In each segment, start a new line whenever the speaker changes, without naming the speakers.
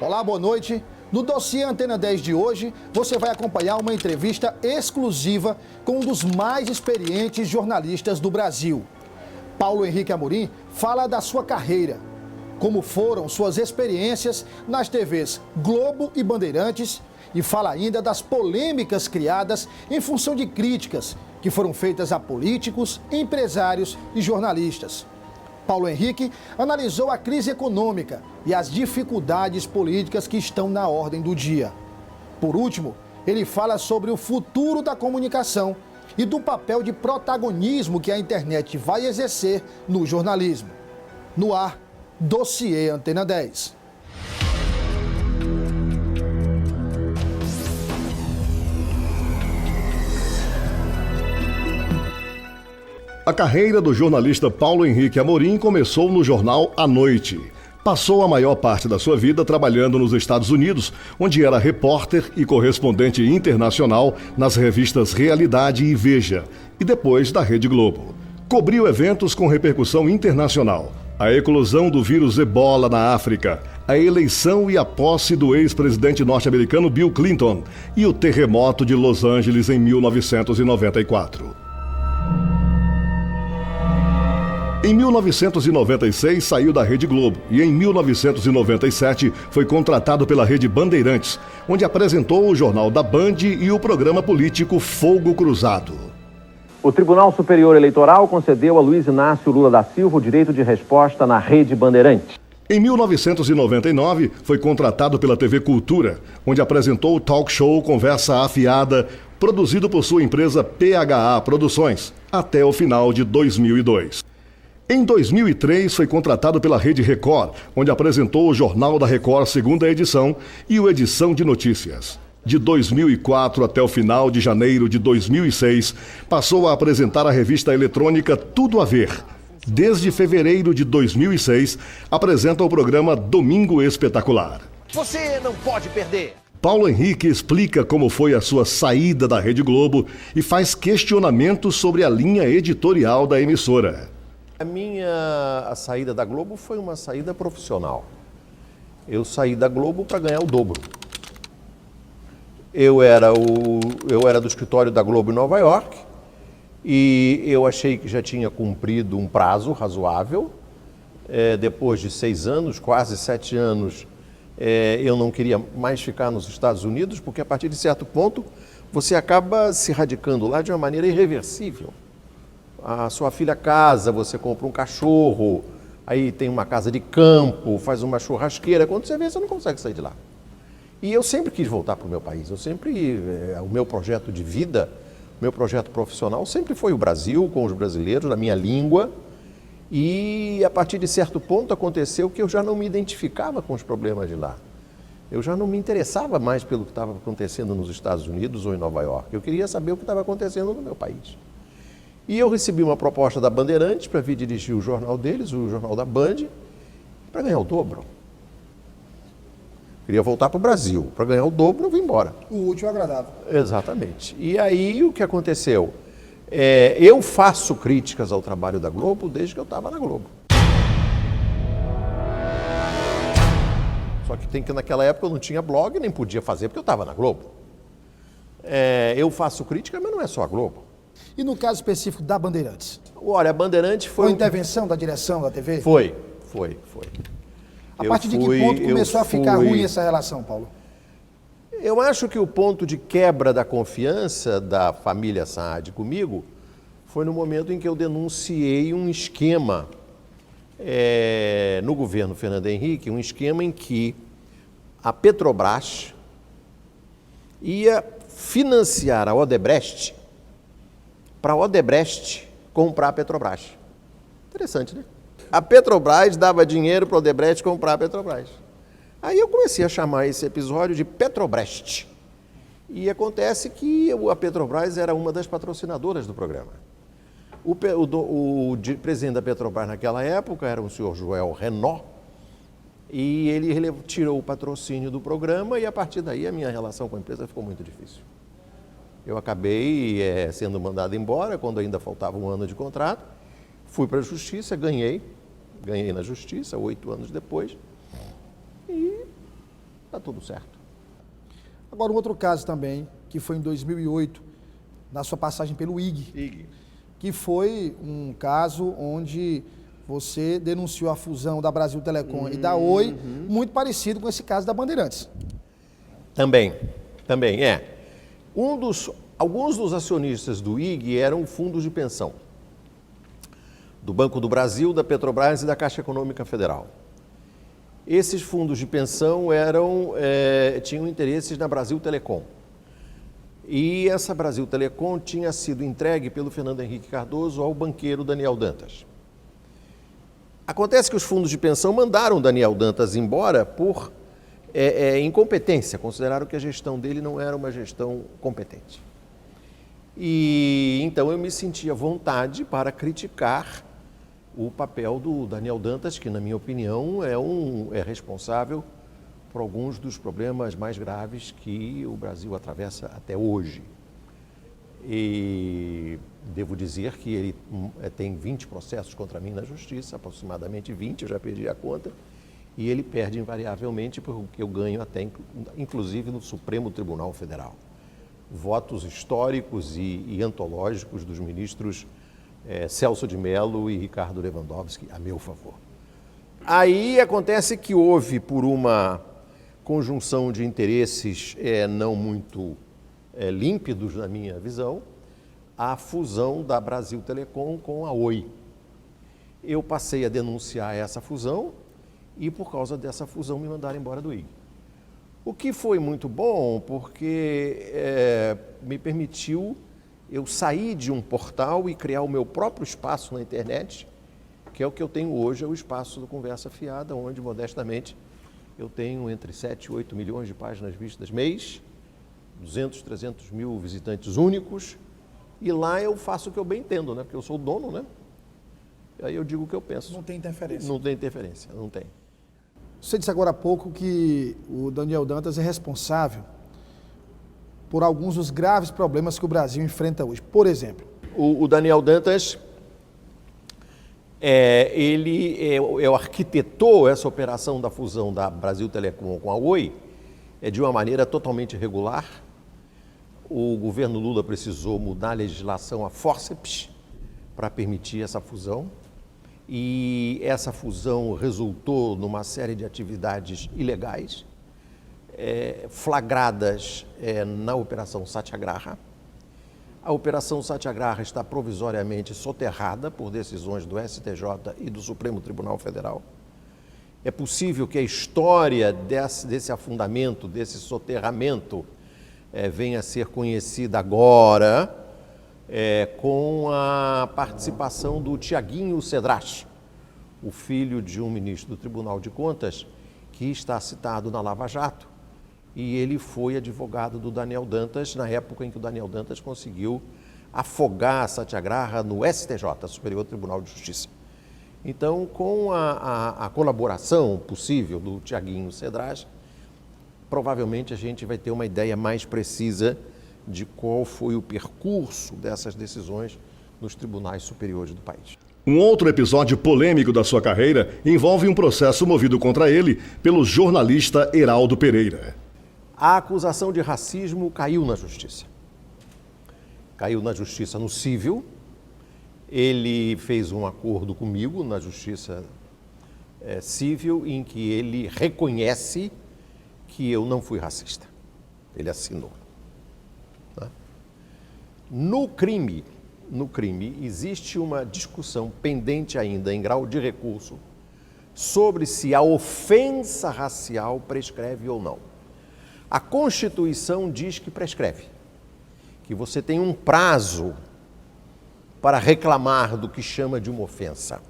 Olá, boa noite. No dossiê Antena 10 de hoje, você vai acompanhar uma entrevista exclusiva com um dos mais experientes jornalistas do Brasil. Paulo Henrique Amorim fala da sua carreira, como foram suas experiências nas TVs Globo e Bandeirantes, e fala ainda das polêmicas criadas em função de críticas que foram feitas a políticos, empresários e jornalistas. Paulo Henrique analisou a crise econômica e as dificuldades políticas que estão na ordem do dia. Por último, ele fala sobre o futuro da comunicação e do papel de protagonismo que a internet vai exercer no jornalismo. No ar, dossiê Antena 10.
A carreira do jornalista Paulo Henrique Amorim começou no jornal À Noite. Passou a maior parte da sua vida trabalhando nos Estados Unidos, onde era repórter e correspondente internacional nas revistas Realidade e Veja, e depois da Rede Globo. Cobriu eventos com repercussão internacional: a eclosão do vírus Ebola na África, a eleição e a posse do ex-presidente norte-americano Bill Clinton e o terremoto de Los Angeles em 1994. Em 1996, saiu da Rede Globo e em 1997 foi contratado pela Rede Bandeirantes, onde apresentou o Jornal da Band e o programa político Fogo Cruzado.
O Tribunal Superior Eleitoral concedeu a Luiz Inácio Lula da Silva o direito de resposta na Rede Bandeirantes.
Em 1999, foi contratado pela TV Cultura, onde apresentou o talk show Conversa Afiada, produzido por sua empresa PHA Produções, até o final de 2002. Em 2003, foi contratado pela Rede Record, onde apresentou o Jornal da Record, segunda edição, e o Edição de Notícias. De 2004 até o final de janeiro de 2006, passou a apresentar a revista eletrônica Tudo a Ver. Desde fevereiro de 2006, apresenta o programa Domingo Espetacular.
Você não pode perder!
Paulo Henrique explica como foi a sua saída da Rede Globo e faz questionamentos sobre a linha editorial da emissora.
A saída da Globo foi uma saída profissional. Eu saí da Globo para ganhar o dobro. Eu era do escritório da Globo em Nova York e eu achei que já tinha cumprido um prazo razoável. Depois de 6 anos, quase 7 anos, eu não queria mais ficar nos Estados Unidos, porque a partir de certo ponto você acaba se radicando lá de uma maneira irreversível. A sua filha casa, você compra um cachorro, aí tem uma casa de campo, faz uma churrasqueira, quando você vê, você não consegue sair de lá. E eu sempre quis voltar para o meu país, o meu projeto de vida, meu projeto profissional sempre foi o Brasil, com os brasileiros, na minha língua, e a partir de certo ponto aconteceu que eu já não me identificava com os problemas de lá. Eu já não me interessava mais pelo que estava acontecendo nos Estados Unidos ou em Nova York, eu queria saber o que estava acontecendo no meu país. E eu recebi uma proposta da Bandeirantes para vir dirigir o jornal deles, o Jornal da Band, para ganhar o dobro. Queria voltar para o Brasil. Para ganhar o dobro, eu vim embora.
O último agradável.
Exatamente. E aí, o que aconteceu? Eu faço críticas ao trabalho da Globo desde que eu estava na Globo. Só que naquela época eu não tinha blog, nem podia fazer, porque eu estava na Globo. Eu faço crítica, mas não é só a Globo.
E no caso específico da Bandeirantes?
Olha, a Bandeirantes foi...
Foi intervenção da direção da TV?
Foi.
A partir de que ponto começou a ficar ruim essa relação, Paulo?
Eu acho que o ponto de quebra da confiança da família Saad comigo foi no momento em que eu denunciei um esquema no governo Fernando Henrique, um esquema em que a Petrobras ia financiar a Odebrecht para a Odebrecht comprar a Petrobras. Interessante, né? A Petrobras dava dinheiro para a Odebrecht comprar a Petrobras. Aí eu comecei a chamar esse episódio de Petrobrecht. E acontece que a Petrobras era uma das patrocinadoras do programa. O presidente da Petrobras naquela época era o senhor Joel Renault, e ele tirou o patrocínio do programa e a partir daí a minha relação com a empresa ficou muito difícil. Eu acabei sendo mandado embora quando ainda faltava um ano de contrato. Fui para a justiça, ganhei na justiça, 8 anos depois. E está tudo certo.
Agora, um outro caso também, que foi em 2008, na sua passagem pelo IG, que foi um caso onde você denunciou a fusão da Brasil Telecom e da Oi, muito parecido com esse caso da Bandeirantes.
Também é. Alguns dos acionistas do IG eram fundos de pensão, do Banco do Brasil, da Petrobras e da Caixa Econômica Federal. Esses fundos de pensão tinham interesses na Brasil Telecom. E essa Brasil Telecom tinha sido entregue pelo Fernando Henrique Cardoso ao banqueiro Daniel Dantas. Acontece que os fundos de pensão mandaram Daniel Dantas embora por incompetência, consideraram que a gestão dele não era uma gestão competente. E então eu me senti à vontade para criticar o papel do Daniel Dantas, que, na minha opinião, é responsável por alguns dos problemas mais graves que o Brasil atravessa até hoje. E devo dizer que ele tem 20 processos contra mim na justiça, aproximadamente 20, eu já perdi a conta, e ele perde invariavelmente porque eu ganho até, inclusive, no Supremo Tribunal Federal. Votos históricos e antológicos dos ministros Celso de Mello e Ricardo Lewandowski a meu favor. Aí acontece que houve, por uma conjunção de interesses não muito límpidos na minha visão, a fusão da Brasil Telecom com a Oi. Eu passei a denunciar essa fusão e, por causa dessa fusão, me mandaram embora do IG. O que foi muito bom, porque me permitiu eu sair de um portal e criar o meu próprio espaço na internet, que é o que eu tenho hoje, é o espaço do Conversa Fiada, onde, modestamente, eu tenho entre 7 e 8 milhões de páginas vistas mês, 200, 300 mil visitantes únicos, e lá eu faço o que eu bem entendo, né? Porque eu sou o dono, né? E aí eu digo o que eu penso.
Não tem interferência.
Não tem interferência, não tem.
Você disse agora há pouco que o Daniel Dantas é responsável por alguns dos graves problemas que o Brasil enfrenta hoje. Por exemplo,
o Daniel Dantas, ele arquitetou essa operação da fusão da Brasil Telecom com a Oi de uma maneira totalmente irregular. O governo Lula precisou mudar a legislação a fórceps para permitir essa fusão. E essa fusão resultou numa série de atividades ilegais, flagradas na Operação Satyagraha. A Operação Satyagraha está provisoriamente soterrada por decisões do STJ e do Supremo Tribunal Federal. É possível que a história desse afundamento, desse soterramento, venha a ser conhecida agora, com a participação do Tiaguinho Cedras, o filho de um ministro do Tribunal de Contas, que está citado na Lava Jato, e ele foi advogado do Daniel Dantas na época em que o Daniel Dantas conseguiu afogar a Satyagraha no STJ, Superior Tribunal de Justiça. Então, com a colaboração possível do Tiaguinho Cedras, provavelmente a gente vai ter uma ideia mais precisa de qual foi o percurso dessas decisões nos tribunais superiores do país.
Um outro episódio polêmico da sua carreira envolve um processo movido contra ele pelo jornalista Heraldo Pereira.
A acusação de racismo caiu na justiça. Caiu na justiça no civil. Ele fez um acordo comigo na justiça civil em que ele reconhece que eu não fui racista. Ele assinou. No crime, existe uma discussão pendente ainda em grau de recurso sobre se a ofensa racial prescreve ou não. A Constituição diz que prescreve, que você tem um prazo para reclamar do que chama de uma ofensa.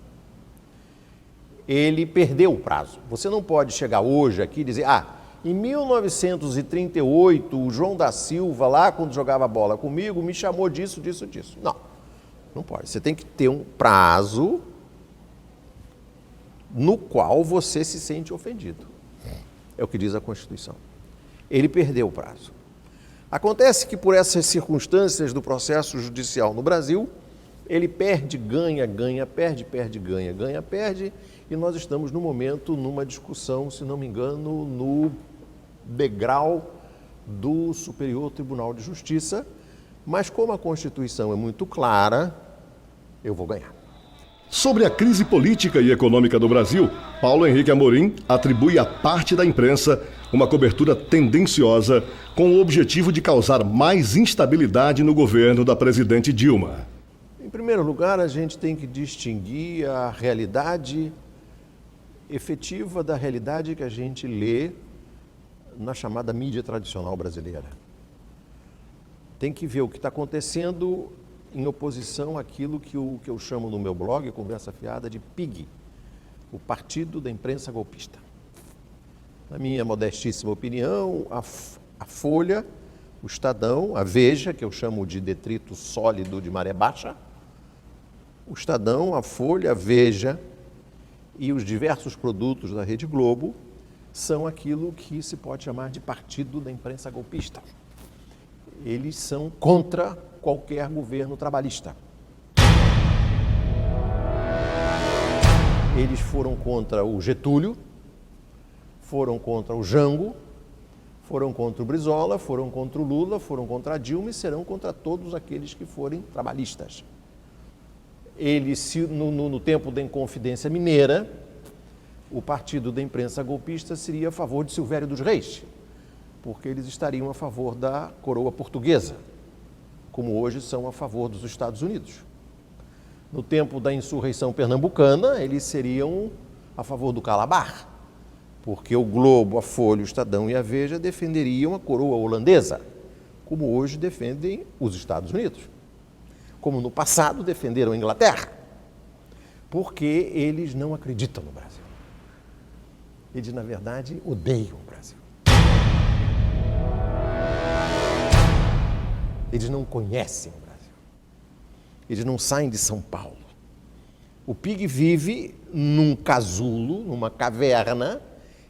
Ele perdeu o prazo. Você não pode chegar hoje aqui e dizer, em 1938, o João da Silva, lá quando jogava bola comigo, me chamou disso, disso, disso. Não, não pode. Você tem que ter um prazo no qual você se sente ofendido. É o que diz a Constituição. Ele perdeu o prazo. Acontece que por essas circunstâncias do processo judicial no Brasil, ele perde, ganha, ganha, perde, perde, ganha, ganha, perde, e nós estamos no momento numa discussão, se não me engano, no degrau do Superior Tribunal de Justiça, mas como a Constituição é muito clara, eu vou ganhar.
Sobre a crise política e econômica do Brasil, Paulo Henrique Amorim atribui a parte da imprensa uma cobertura tendenciosa com o objetivo de causar mais instabilidade no governo da presidente Dilma.
Em primeiro lugar, a gente tem que distinguir a realidade efetiva da realidade que a gente lê na chamada mídia tradicional brasileira. Tem que ver o que está acontecendo em oposição àquilo que eu chamo no meu blog, Conversa Fiada, de PIG, o Partido da Imprensa Golpista. Na minha modestíssima opinião, a Folha, o Estadão, a Veja, que eu chamo de detrito sólido de maré baixa, o Estadão, a Folha, a Veja e os diversos produtos da Rede Globo são aquilo que se pode chamar de Partido da Imprensa Golpista. Eles são contra qualquer governo trabalhista. Eles foram contra o Getúlio, foram contra o Jango, foram contra o Brizola, foram contra o Lula, foram contra a Dilma e serão contra todos aqueles que forem trabalhistas. Eles, no tempo da Inconfidência Mineira, o Partido da Imprensa Golpista seria a favor de Silvério dos Reis, porque eles estariam a favor da coroa portuguesa, como hoje são a favor dos Estados Unidos. No tempo da insurreição pernambucana, eles seriam a favor do Calabar, porque o Globo, a Folha, o Estadão e a Veja defenderiam a coroa holandesa, como hoje defendem os Estados Unidos, como no passado defenderam a Inglaterra, porque eles não acreditam no Brasil. Eles, na verdade, odeiam o Brasil. Eles não conhecem o Brasil. Eles não saem de São Paulo. O PIG vive num casulo, numa caverna,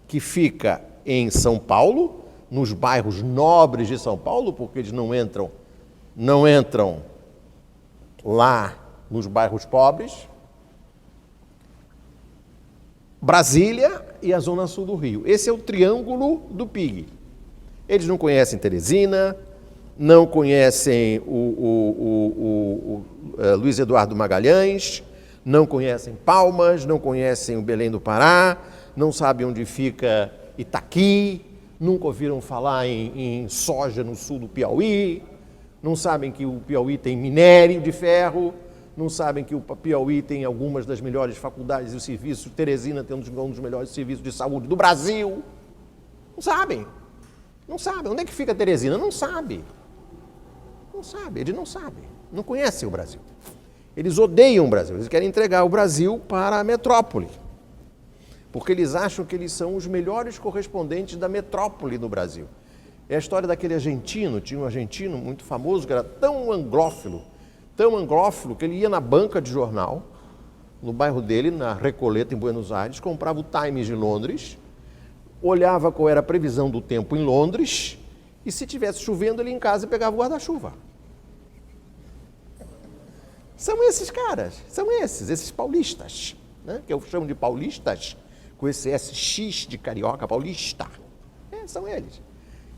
que fica em São Paulo, nos bairros nobres de São Paulo, porque eles não entram lá nos bairros pobres, Brasília e a Zona Sul do Rio. Esse é o triângulo do PIG. Eles não conhecem Teresina, não conhecem o Luiz Eduardo Magalhães, não conhecem Palmas, não conhecem o Belém do Pará, não sabem onde fica Itaqui, nunca ouviram falar em soja no sul do Piauí, não sabem que o Piauí tem minério de ferro, não sabem que o Piauí tem algumas das melhores faculdades e serviços, Teresina tem um dos melhores serviços de saúde do Brasil. Não sabem. Não sabem. Onde é que fica Teresina? Não sabe. Não sabe, eles não sabem. Não conhecem o Brasil. Eles odeiam o Brasil. Eles querem entregar o Brasil para a metrópole. Porque eles acham que eles são os melhores correspondentes da metrópole no Brasil. É a história daquele argentino, tinha um argentino muito famoso que era tão anglófilo, que ele ia na banca de jornal, no bairro dele, na Recoleta, em Buenos Aires, comprava o Times de Londres, olhava qual era a previsão do tempo em Londres, e se tivesse chovendo, ele em casa pegava o guarda-chuva. São esses caras, são esses paulistas, né? Que eu chamo de paulistas, com esse SX de carioca, paulista. São eles.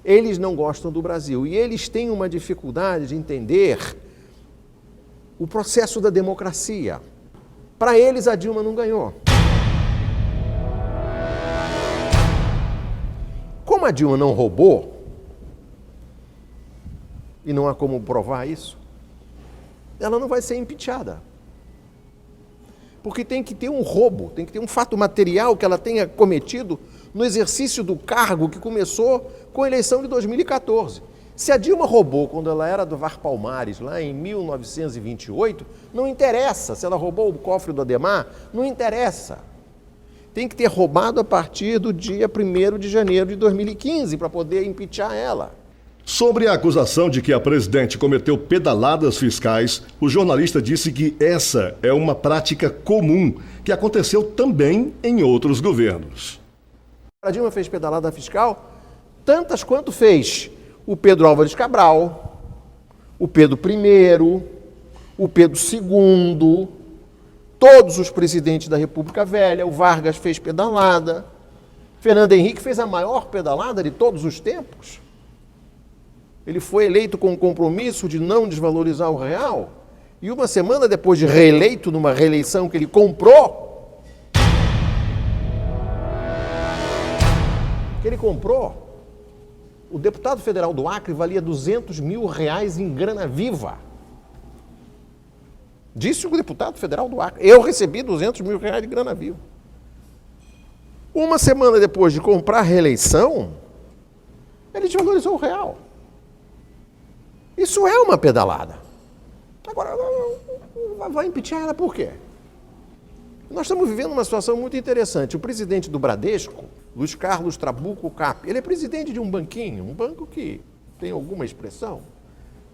Eles não gostam do Brasil e eles têm uma dificuldade de entender o processo da democracia. Para eles, a Dilma não ganhou. Como a Dilma não roubou, e não há como provar isso, ela não vai ser impeachada. Porque tem que ter um roubo, tem que ter um fato material que ela tenha cometido no exercício do cargo que começou com a eleição de 2014. Se a Dilma roubou quando ela era do VAR Palmares, lá em 1928, não interessa. Se ela roubou o cofre do Ademar, não interessa. Tem que ter roubado a partir do dia 1º de janeiro de 2015 para poder impeachar ela.
Sobre a acusação de que a presidente cometeu pedaladas fiscais, o jornalista disse que essa é uma prática comum que aconteceu também em outros governos.
A Dilma fez pedalada fiscal tantas quanto fez o Pedro Álvares Cabral, o Pedro I, o Pedro II, todos os presidentes da República Velha, o Vargas fez pedalada, Fernando Henrique fez a maior pedalada de todos os tempos. Ele foi eleito com o compromisso de não desvalorizar o real. E uma semana depois de reeleito, numa reeleição que ele comprou, o deputado federal do Acre valia R$200 mil em grana viva. Disse o deputado federal do Acre. Eu recebi R$200 mil de grana viva. Uma semana depois de comprar a reeleição, ele desvalorizou o real. Isso é uma pedalada. Agora, vai impeachar ela por quê? Nós estamos vivendo uma situação muito interessante. O presidente do Bradesco, Luiz Carlos Trabuco Cap, ele é presidente de um banquinho, um banco que tem alguma expressão.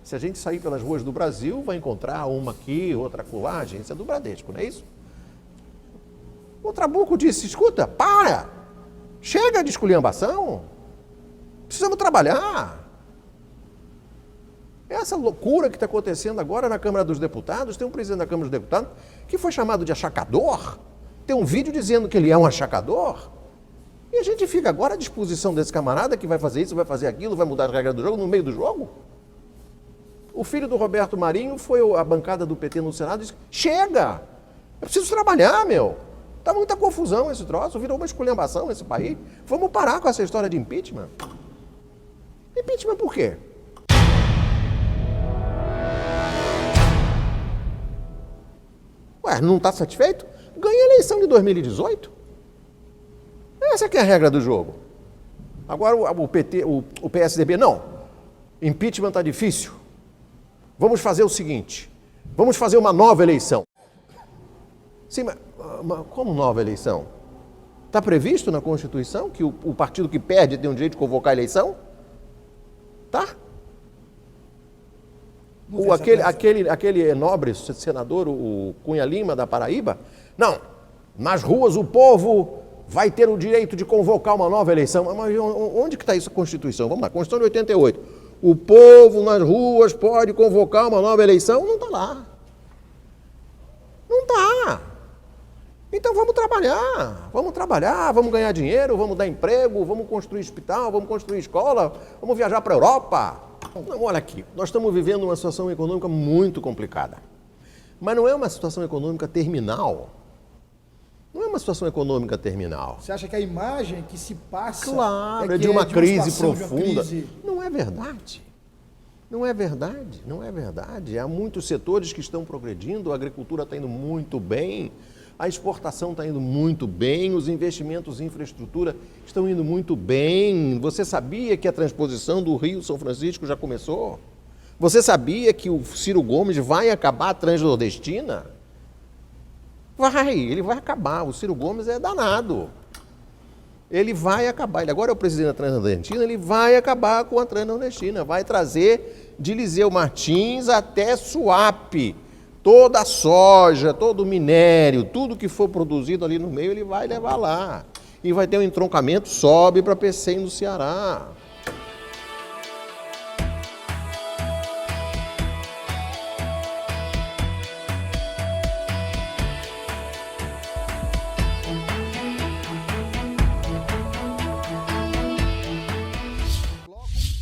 Se a gente sair pelas ruas do Brasil, vai encontrar uma aqui, outra acolá, agência do Bradesco, não é isso? O Trabuco disse, escuta, chega de esculhambação, precisamos trabalhar. Essa loucura que está acontecendo agora na Câmara dos Deputados, tem um presidente da Câmara dos Deputados que foi chamado de achacador, tem um vídeo dizendo que ele é um achacador, e a gente fica agora à disposição desse camarada que vai fazer isso, vai fazer aquilo, vai mudar as regras do jogo no meio do jogo. O filho do Roberto Marinho foi à bancada do PT no Senado e disse, chega, eu preciso trabalhar, meu. Está muita confusão esse troço, virou uma esculhambação nesse país. Vamos parar com essa história de impeachment. Impeachment por quê? Ué, não está satisfeito? Ganha a eleição de 2018. Essa que é a regra do jogo. Agora o PSDB, não. Impeachment está difícil. Vamos fazer o seguinte, vamos fazer uma nova eleição. Sim, mas como nova eleição? Está previsto na Constituição que o partido que perde tem o direito de convocar a eleição? Tá? Aquele nobre senador, o Cunha Lima, da Paraíba, não, nas ruas o povo vai ter o direito de convocar uma nova eleição. Mas onde que está isso na Constituição? Vamos lá, Constituição de 88. O povo nas ruas pode convocar uma nova eleição? Não está lá. Não está. Então vamos trabalhar, vamos ganhar dinheiro, vamos dar emprego, vamos construir hospital, vamos construir escola, vamos viajar para a Europa. Não, olha aqui, nós estamos vivendo uma situação econômica muito complicada. Mas não é uma situação econômica terminal. Não é uma situação econômica terminal.
Você acha que a imagem que se passa
é de uma crise profunda? Não é verdade. Não é verdade, não é verdade. Há muitos setores que estão progredindo, a agricultura está indo muito bem, a exportação está indo muito bem, os investimentos em infraestrutura estão indo muito bem. Você sabia que a transposição do Rio São Francisco já começou? Você sabia que o Ciro Gomes vai acabar a Transnordestina? Ele vai acabar. O Ciro Gomes é danado. Ele vai acabar. Ele agora é o presidente da Transnordestina, ele vai acabar com a Transnordestina. Vai trazer de Liseu Martins até Suape. Toda a soja, todo o minério, tudo que for produzido ali no meio, ele vai levar lá. E vai ter um entroncamento, sobe para Pecém no Ceará.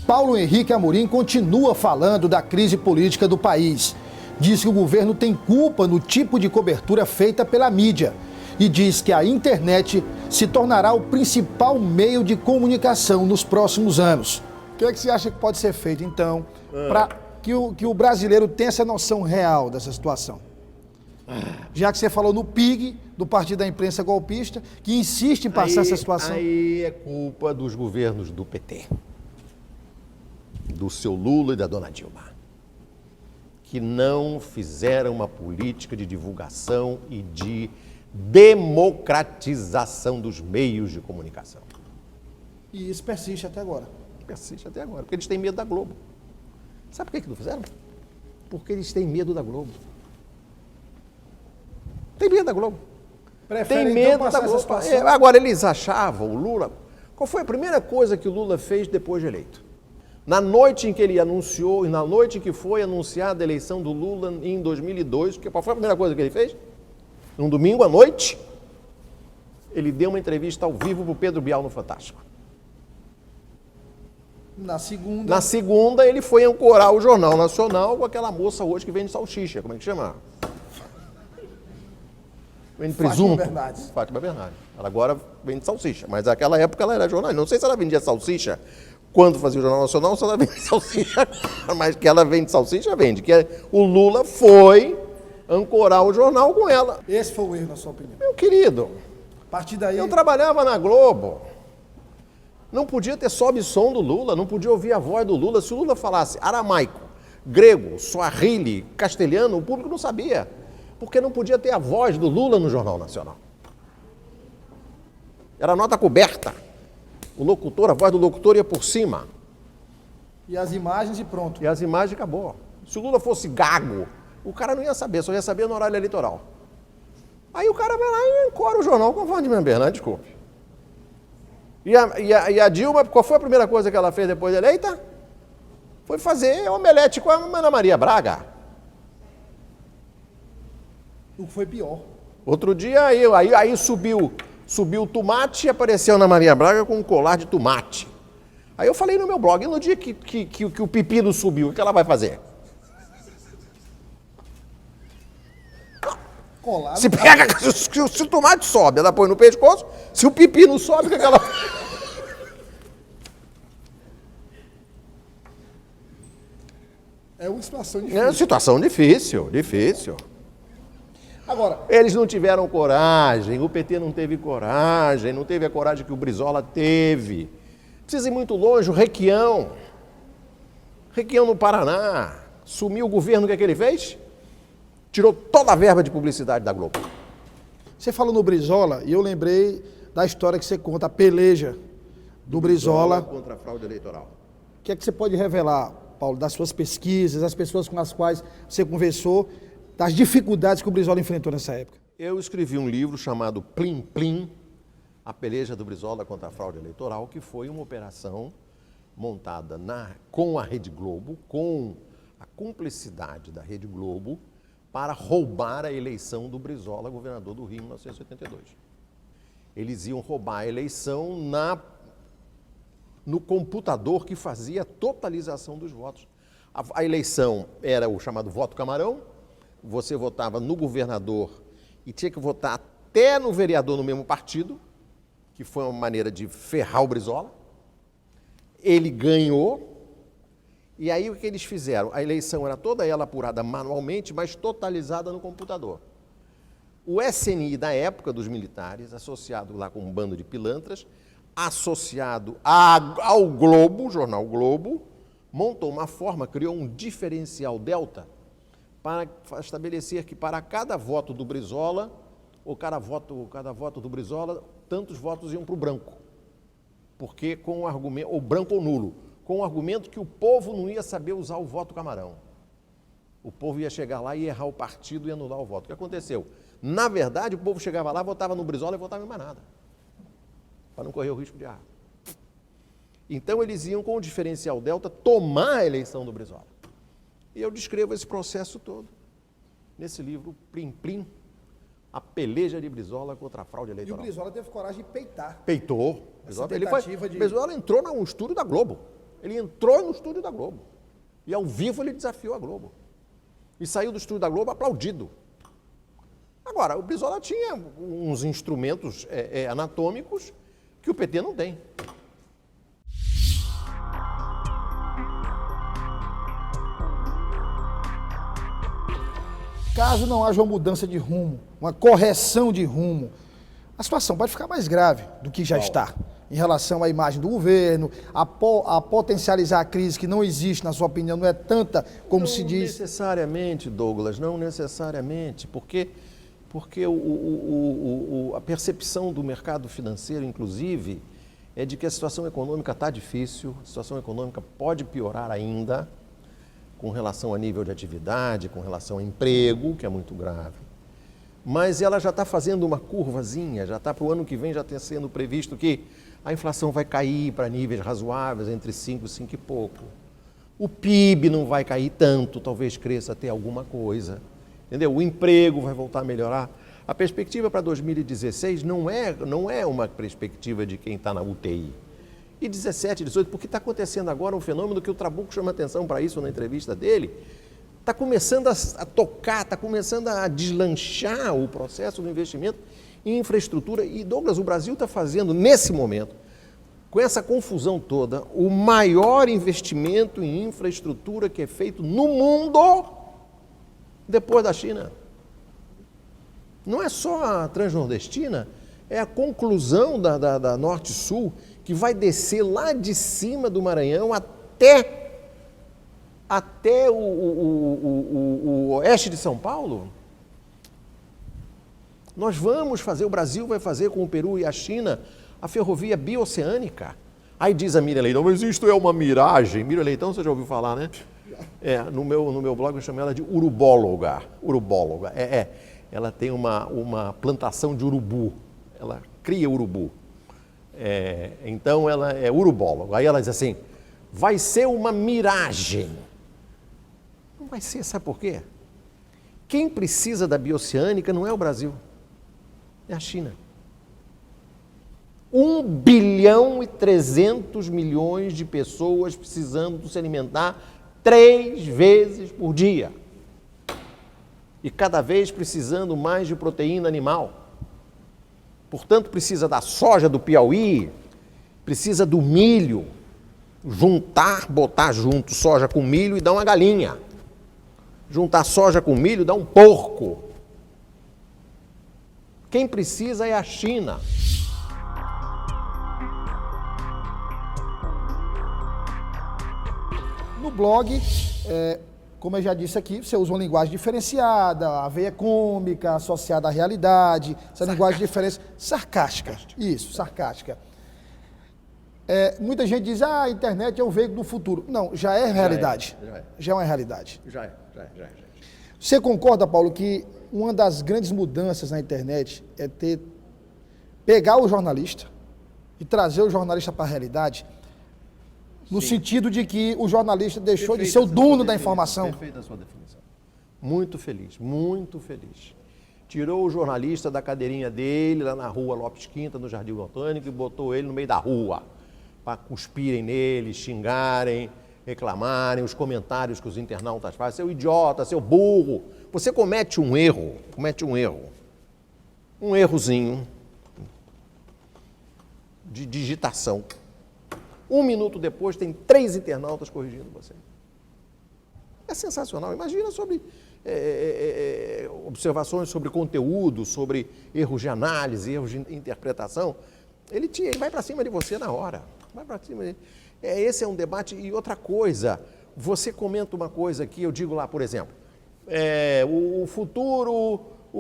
Paulo Henrique Amorim continua falando da crise política do país. Diz que o governo tem culpa no tipo de cobertura feita pela mídia e diz que a internet se tornará o principal meio de comunicação nos próximos anos. O que é que você acha que pode ser feito, então, para que o brasileiro tenha essa noção real dessa situação? Já que você falou no PIG, do Partido da Imprensa Golpista, que insiste em passar essa situação.
Aí é culpa dos governos do PT. Do seu Lula e da dona Dilma, que não fizeram uma política de divulgação e de democratização dos meios de comunicação.
E isso persiste até agora.
Persiste até agora, porque eles têm medo da Globo. Sabe por que não fizeram? Porque eles têm medo da Globo. Tem medo da Globo.
Preferem,
tem medo
então,
da Globo. Agora, eles achavam, o Lula... Qual foi a primeira coisa que o Lula fez depois de eleito? Na noite em que ele anunciou, e na noite em que foi anunciada a eleição do Lula em 2002, qual foi a primeira coisa que ele fez? Um domingo à noite, Ele deu uma entrevista ao vivo para o Pedro Bial no Fantástico.
Na segunda...
Na segunda, ele foi ancorar o Jornal Nacional com aquela moça hoje que vende salsicha. Como é que chama? Vende presunto. Fátima Bernardes. Ela agora vende salsicha, mas naquela época ela era jornalista. Não sei se ela vendia salsicha quando fazia o Jornal Nacional ou se ela vende salsicha agora, mas que ela vende salsicha, vende. Que o Lula foi ancorar o jornal com ela.
Esse foi o erro, na sua opinião?
Meu querido,
A partir daí...
eu trabalhava na Globo. Não podia ter sobe som do Lula, não podia ouvir a voz do Lula. Se o Lula falasse aramaico, grego, swahili, castelhano, o público não sabia. Porque não podia ter a voz do Lula no Jornal Nacional. Era nota coberta. O locutor, a voz do locutor ia por cima.
E as imagens e pronto.
E as imagens acabou. Se o Lula fosse gago, o cara não ia saber, só ia saber no horário eleitoral. Aí o cara vai lá e ancora o jornal com a Fátima Bernardes, desculpe. E a Dilma, qual foi a primeira coisa que ela fez depois de eleita? Foi fazer omelete com a Ana Maria Braga.
O que foi pior.
Outro dia aí subiu o tomate e apareceu a Ana Maria Braga com um colar de tomate. Aí eu falei no meu blog, no dia que o pepino subiu, o que ela vai fazer?
Colado.
Se pega, se o tomate sobe, ela põe no pescoço, se o pepino sobe, o que ela...
É uma situação difícil.
É uma situação difícil.
Agora,
eles não tiveram coragem, o PT não teve coragem, não teve a coragem que o Brizola teve. Precisa ir muito longe, o Requião no Paraná, sumiu o governo, o que é que ele fez? Tirou toda a verba de publicidade da Globo.
você falou no Brizola e eu lembrei da história que você conta, a peleja do Brizola.
Contra a fraude eleitoral.
O que é que você pode revelar, Paulo, das suas pesquisas, das pessoas com as quais você conversou, das dificuldades que o Brizola enfrentou nessa época?
Eu escrevi um livro chamado Plim Plim, a peleja do Brizola contra a fraude eleitoral, que foi uma operação montada com a Rede Globo, com a cumplicidade da Rede Globo, para roubar a eleição do Brizola, governador do Rio, em 1982. Eles iam roubar a eleição no computador que fazia a totalização dos votos. A eleição era o chamado voto camarão, você votava no governador e tinha que votar até no vereador no mesmo partido, que foi uma maneira de ferrar o Brizola. Ele ganhou, e aí o que eles fizeram? A eleição era toda ela apurada manualmente, mas totalizada no computador. O SNI da época dos militares, associado lá com um bando de pilantras, associado ao Globo, jornal Globo, montou uma forma, criou um diferencial delta para estabelecer que para cada voto do Brizola, ou cada voto do Brizola, tantos votos iam para o branco. Porque com o argumento, ou branco ou nulo, com o argumento que o povo não ia saber usar o voto camarão. O povo ia chegar lá e errar o partido e anular o voto. O que aconteceu? Na verdade, o povo chegava lá, votava no Brizola e votava em mais nada, para não correr o risco de errar. Então, eles iam com o diferencial delta tomar a eleição do Brizola. E eu descrevo esse processo todo nesse livro, Plim Plim, a peleja de Brizola contra a fraude
E o
eleitoral.
Brizola teve coragem de peitar.
Peitou.
Tentativa de...
Brizola entrou no estúdio da Globo. Ele entrou no estúdio da Globo. E ao vivo ele desafiou a Globo. E saiu do estúdio da Globo aplaudido. Agora, o Brizola tinha uns instrumentos anatômicos que o PT não tem.
Caso não haja uma mudança de rumo, uma correção de rumo, a situação pode ficar mais grave do que já está, em relação à imagem do governo, a potencializar a crise que não existe, na sua opinião, não é tanta como se diz.
Não necessariamente, Douglas, não necessariamente, porque a percepção do mercado financeiro, inclusive, é de que a situação econômica está difícil, a situação econômica pode piorar ainda, com relação a nível de atividade, com relação a emprego, que é muito grave. Mas ela já está fazendo uma curvazinha, já está para o ano que vem já está sendo previsto que a inflação vai cair para níveis razoáveis, entre 5 e 5 e pouco. O PIB não vai cair tanto, talvez cresça até alguma coisa. Entendeu? O emprego vai voltar a melhorar. A perspectiva para 2016 não é uma perspectiva de quem está na UTI. E 17, 18, porque está acontecendo agora um fenômeno que o Trabuco chama atenção para isso na entrevista dele, está começando a tocar, está começando a deslanchar o processo do investimento em infraestrutura. E, Douglas, o Brasil está fazendo, nesse momento, com essa confusão toda, o maior investimento em infraestrutura que é feito no mundo depois da China. Não é só a Transnordestina, é a conclusão da Norte-Sul, que vai descer lá de cima do Maranhão até o oeste de São Paulo. Nós vamos fazer, o Brasil vai fazer com o Peru e a China a ferrovia bioceânica. Aí diz a Miriam Leitão, mas isto é uma miragem. Miriam Leitão, você já ouviu falar, né? No meu blog eu chamo ela de urubóloga. Urubóloga. Ela tem uma plantação de urubu. Ela cria urubu. Então ela é urubóloga. Aí ela diz assim, vai ser uma miragem. Não vai ser, sabe por quê? Quem precisa da bioceânica não é o Brasil, é a China. 1,3 bilhão de pessoas precisando se alimentar 3 vezes por dia. E cada vez precisando mais de proteína animal. Portanto, precisa da soja do Piauí, precisa do milho, botar junto soja com milho e dar uma galinha. Juntar soja com milho dá um porco. Quem precisa é a China.
No blog, como eu já disse aqui, você usa uma linguagem diferenciada, a veia cômica, associada à realidade, essa linguagem diferente, sarcástica. Isso, sarcástica. Muita gente diz, a internet é o veículo do futuro. Não, já é realidade. Já é uma realidade.
Já é.
Você concorda, Paulo, que uma das grandes mudanças na internet é pegar o jornalista e trazer o jornalista para a realidade, no sentido de que o jornalista deixou de ser o dono da informação?
Perfeita a sua definição. Muito feliz, muito feliz. Tirou o jornalista da cadeirinha dele, lá na rua Lopes Quinta, no Jardim Botânico, e botou ele no meio da rua, para cuspirem nele, xingarem, reclamarem, os comentários que os internautas fazem, seu idiota, seu burro. Você comete um errozinho de digitação. 1 minuto depois tem 3 internautas corrigindo você. É sensacional. Imagina sobre observações sobre conteúdo, sobre erros de análise, erros de interpretação. Ele vai para cima de você na hora. Vai para cima dele. Esse é um debate. E outra coisa, você comenta uma coisa que eu digo lá, por exemplo, o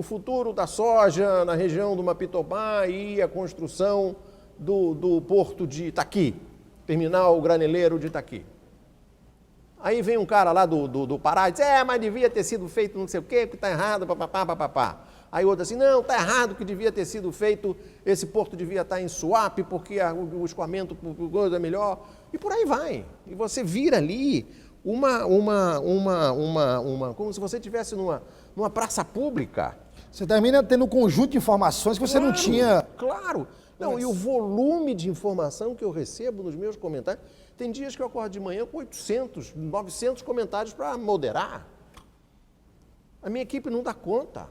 futuro da soja na região do Mapitopá e a construção do porto de Itaqui, terminal graneleiro de Itaqui. Aí vem um cara lá do Pará e diz, mas devia ter sido feito não sei o quê, porque está errado, papapá. Aí outro assim, não, está errado que devia ter sido feito, esse porto devia estar em Suape, porque o escoamento é melhor, e por aí vai. E você vira ali como se você estivesse numa praça pública.
Você termina tendo um conjunto de informações que você não tinha...
Claro! Não, e o volume de informação que eu recebo nos meus comentários, tem dias que eu acordo de manhã com 800, 900 comentários para moderar. A minha equipe não dá conta.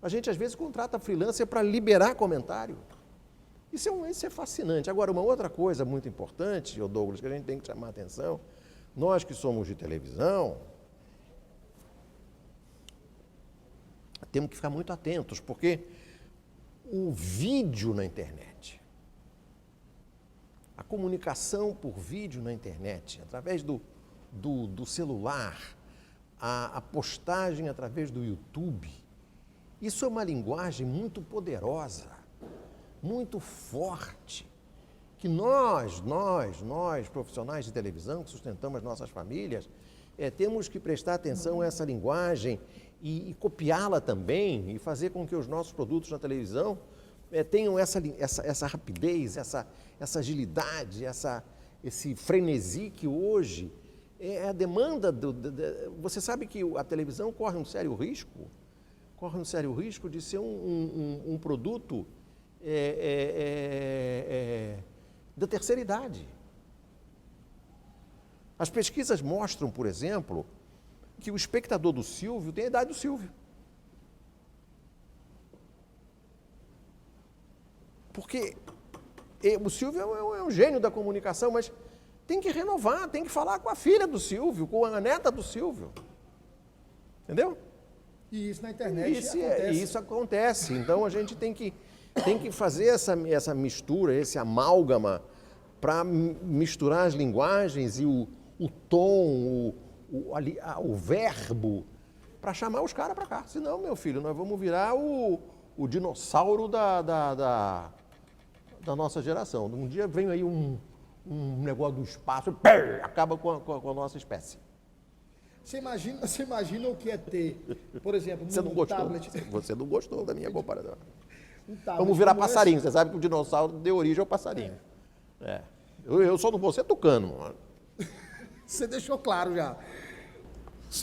A gente, às vezes, contrata freelancer para liberar comentário. Isso é fascinante. Agora, uma outra coisa muito importante, Douglas, que a gente tem que chamar a atenção, nós que somos de televisão, temos que ficar muito atentos, porque o vídeo na internet, a comunicação por vídeo na internet, através do celular, a postagem através do YouTube, isso é uma linguagem muito poderosa, muito forte, que nós, profissionais de televisão, que sustentamos as nossas famílias, temos que prestar atenção a essa linguagem e copiá-la também, e fazer com que os nossos produtos na televisão tenham essa rapidez, essa agilidade, esse frenesi que hoje é a demanda. Você sabe que a televisão corre um sério risco corre um sério risco de ser um produto da terceira idade. As pesquisas mostram, por exemplo, que o espectador do Silvio tem a idade do Silvio. Porque o Silvio é um gênio da comunicação, mas tem que renovar, tem que falar com a filha do Silvio, com a neta do Silvio. Entendeu?
E isso na internet acontece.
Isso acontece. Então a gente tem que fazer essa mistura, esse amálgama, para misturar as linguagens e o tom, o verbo, para chamar os caras para cá. Senão, meu filho, nós vamos virar o dinossauro da nossa geração. Um dia vem aí um negócio do espaço, acaba com a nossa espécie.
Você imagina o que é ter, por exemplo,
tablet. Você não gostou da minha comparação.
Vamos
virar passarinho. Você sabe que o dinossauro deu origem ao passarinho. Eu só não vou ser tucano, mano.
Você deixou claro já.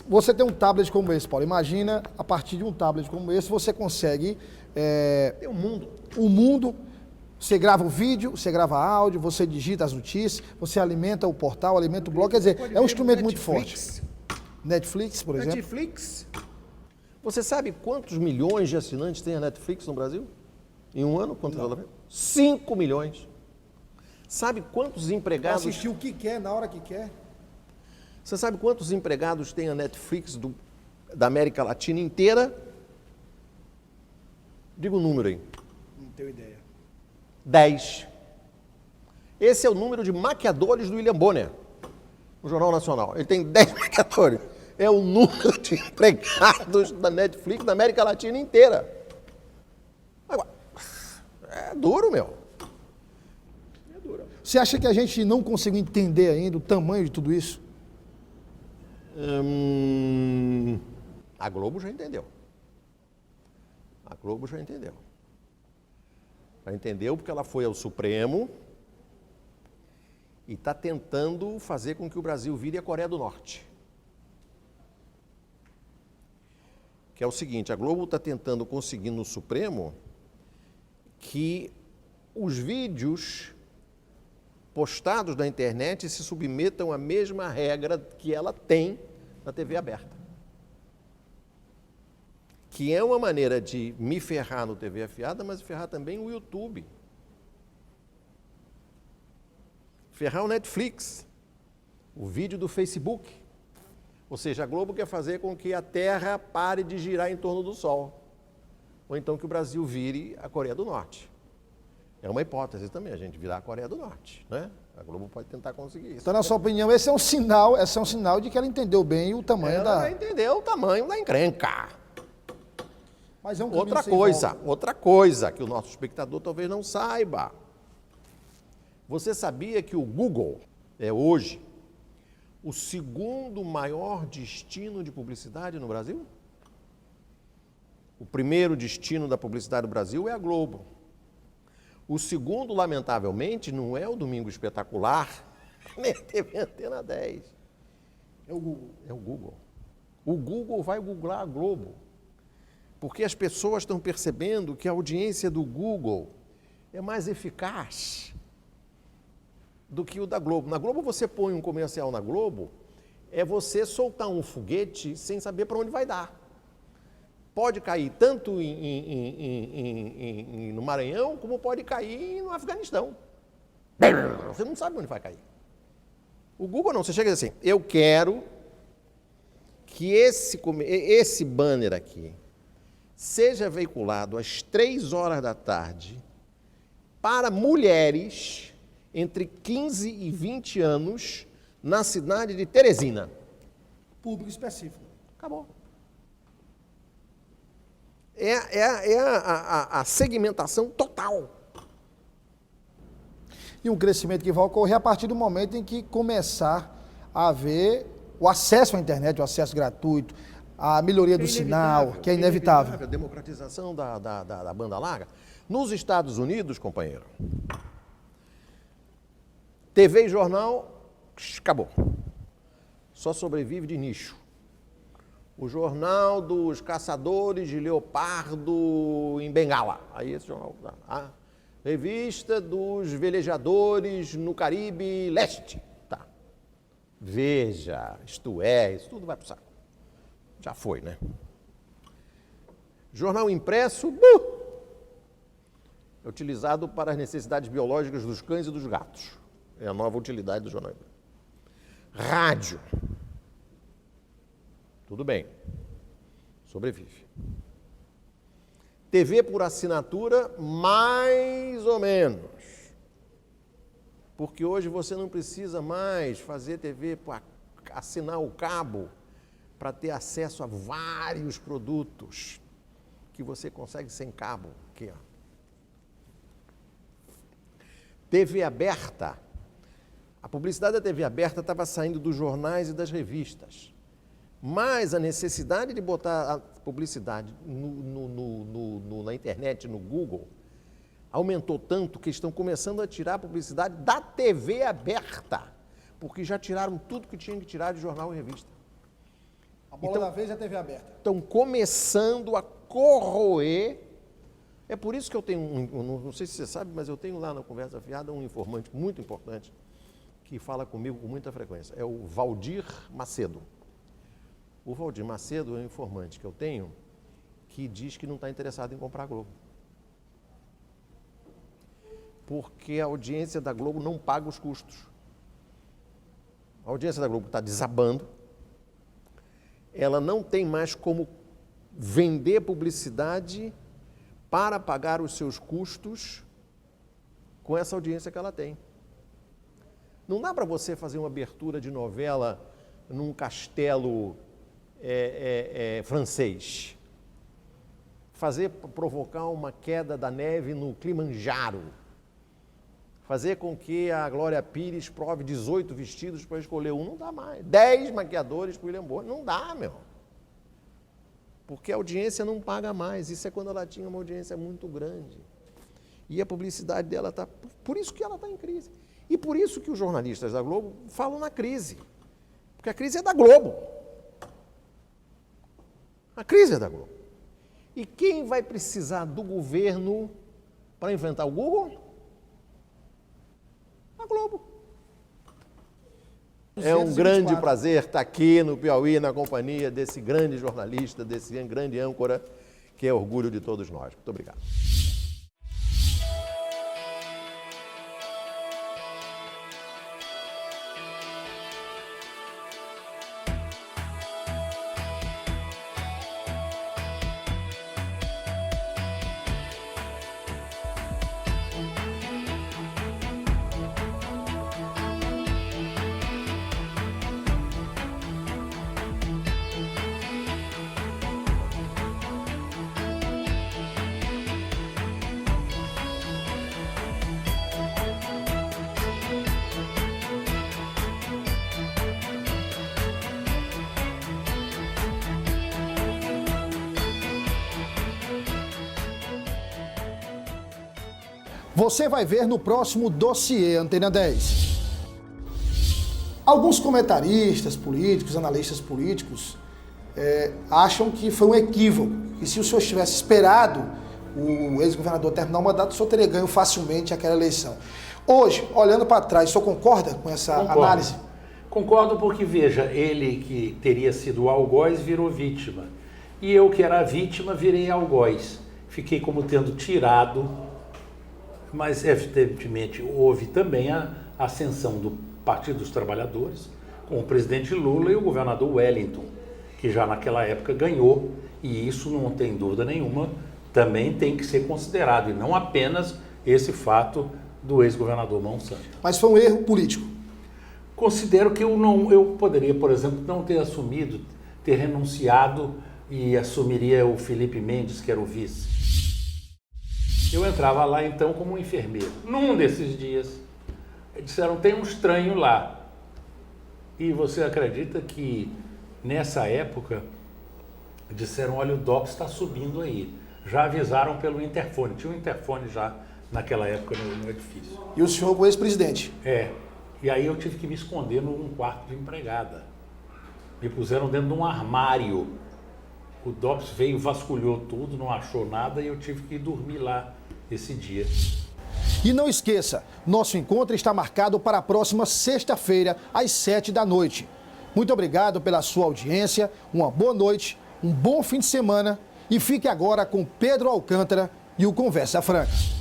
Você tem um tablet como esse, Paulo. Imagina, a partir de um tablet como esse, você consegue...
Tem um mundo.
Um mundo. Você grava o vídeo, você grava áudio, você digita as notícias, você alimenta o portal, alimenta o blog. Quer dizer, é um instrumento muito forte. Netflix, por exemplo.
Netflix. Você sabe quantos milhões de assinantes tem a Netflix no Brasil? Em um ano? Quantos ela vem? 5 milhões. Sabe quantos empregados...
Pra assistir o que quer, na hora que quer.
Você sabe quantos empregados tem a Netflix da América Latina inteira? Diga o número aí.
Não tenho ideia.
10. Esse é o número de maquiadores do William Bonner, no Jornal Nacional. Ele tem 10 maquiadores. É o número de empregados da Netflix da América Latina inteira. Agora, é duro, meu. É duro.
Você acha que a gente não conseguiu entender ainda o tamanho de tudo isso?
A Globo já entendeu. A Globo já entendeu. Já entendeu porque ela foi ao Supremo e está tentando fazer com que o Brasil vire a Coreia do Norte. Que é o seguinte, a Globo está tentando conseguir no Supremo que os vídeos postados na internet se submetam à mesma regra que ela tem na TV aberta. Que é uma maneira de me ferrar no TV afiada, mas ferrar também o YouTube. Ferrar o Netflix, o vídeo do Facebook. Ou seja, a Globo quer fazer com que a Terra pare de girar em torno do Sol. Ou então que o Brasil vire a Coreia do Norte. É uma hipótese também, a gente virar a Coreia do Norte, né? A Globo pode tentar conseguir isso.
Então, na sua opinião, esse é um sinal de que ela entendeu bem o tamanho
Ela entendeu o tamanho da encrenca.
Mas é um
outra coisa que o nosso espectador talvez não saiba. Você sabia que o Google é hoje o segundo maior destino de publicidade no Brasil? O primeiro destino da publicidade do Brasil é a Globo. O segundo, lamentavelmente, não é o Domingo Espetacular, nem a TV Antena 10.
É o Google.
É o Google. O Google vai googlar a Globo. Porque as pessoas estão percebendo que a audiência do Google é mais eficaz do que o da Globo. Na Globo, você põe um comercial na Globo, é você soltar um foguete sem saber para onde vai dar. Pode cair tanto no Maranhão, como pode cair no Afeganistão. Você não sabe onde vai cair. O Google não, você chega assim, eu quero que esse banner aqui seja veiculado às 3 horas da tarde para mulheres entre 15 e 20 anos na cidade de Teresina.
Público específico.
Acabou. É a segmentação total.
E um crescimento que vai ocorrer a partir do momento em que começar a haver o acesso à internet, o acesso gratuito, a melhoria do sinal, que é inevitável.
A democratização da banda larga. Nos Estados Unidos, companheiro, TV e jornal, acabou. Só sobrevive de nicho. O jornal dos caçadores de leopardo em Bengala. Aí esse jornal. A revista dos velejadores no Caribe Leste. Tá. Veja, isto é, isso tudo vai pro saco. Já foi, né? Jornal impresso, é utilizado para as necessidades biológicas dos cães e dos gatos. É a nova utilidade do jornal impresso. Rádio. Tudo bem. Sobrevive. TV por assinatura, mais ou menos. Porque hoje você não precisa mais fazer TV para assinar o cabo para ter acesso a vários produtos que você consegue sem cabo. Aqui, ó. TV aberta. A publicidade da TV aberta estava saindo dos jornais e das revistas. Mas a necessidade de botar a publicidade na internet, no Google, aumentou tanto que estão começando a tirar a publicidade da TV aberta. Porque já tiraram tudo que tinham que tirar de jornal e revista.
A bola da vez é a TV aberta.
Estão começando a corroer. É por isso que eu tenho, não sei se você sabe, mas eu tenho lá na Conversa Fiada um informante muito importante que fala comigo com muita frequência. É o Valdir Macedo. O Valdir Macedo é um informante que eu tenho que diz que não está interessado em comprar a Globo. Porque a audiência da Globo não paga os custos. A audiência da Globo está desabando. Ela não tem mais como vender publicidade para pagar os seus custos com essa audiência que ela tem. Não dá para você fazer uma abertura de novela num castelo francês. Provocar uma queda da neve no Kilimanjaro. Fazer com que a Glória Pires prove 18 vestidos para escolher um. Não dá mais. 10 maquiadores para o William Bonner. Não dá, meu. Porque a audiência não paga mais. Isso é quando ela tinha uma audiência muito grande. E a publicidade dela está... Por isso que ela está em crise. E por isso que os jornalistas da Globo falam na crise. Porque a crise é da Globo. A crise é da Globo. E quem vai precisar do governo para enfrentar o Google? A Globo. É um grande prazer estar aqui no Piauí, na companhia desse grande jornalista, desse grande âncora, que é orgulho de todos nós. Muito obrigado.
Você vai ver no próximo Dossiê Antena 10. Alguns comentaristas políticos, analistas políticos, acham que foi um equívoco, que se o senhor tivesse esperado o ex-governador terminar o mandato, o senhor teria ganho facilmente aquela eleição. Hoje, olhando para trás, o senhor concorda com essa análise?
Concordo porque, veja, ele que teria sido o algoz virou vítima. E eu que era a vítima virei algoz. Fiquei como tendo tirado... Mas, evidentemente, houve também a ascensão do Partido dos Trabalhadores, com o presidente Lula e o governador Wellington, que já naquela época ganhou, e isso não tem dúvida nenhuma, também tem que ser considerado, e não apenas esse fato do ex-governador Monsanto.
Mas foi um erro político?
Considero que eu poderia, por exemplo, não ter assumido, ter renunciado e assumiria o Felipe Mendes, que era o vice. Eu entrava lá então como um enfermeiro. Num desses dias, disseram, tem um estranho lá. E você acredita que nessa época disseram, olha, o DOPS está subindo aí. Já avisaram pelo interfone. Tinha um interfone já naquela época no edifício.
E o senhor foi ex-presidente?
E aí eu tive que me esconder num quarto de empregada. Me puseram dentro de um armário O DOPS veio, vasculhou tudo, não achou nada e eu tive que ir dormir lá esse dia.
E não esqueça, nosso encontro está marcado para a próxima sexta-feira, às 7 da noite. Muito obrigado pela sua audiência, uma boa noite, um bom fim de semana e fique agora com Pedro Alcântara e o Conversa Franca.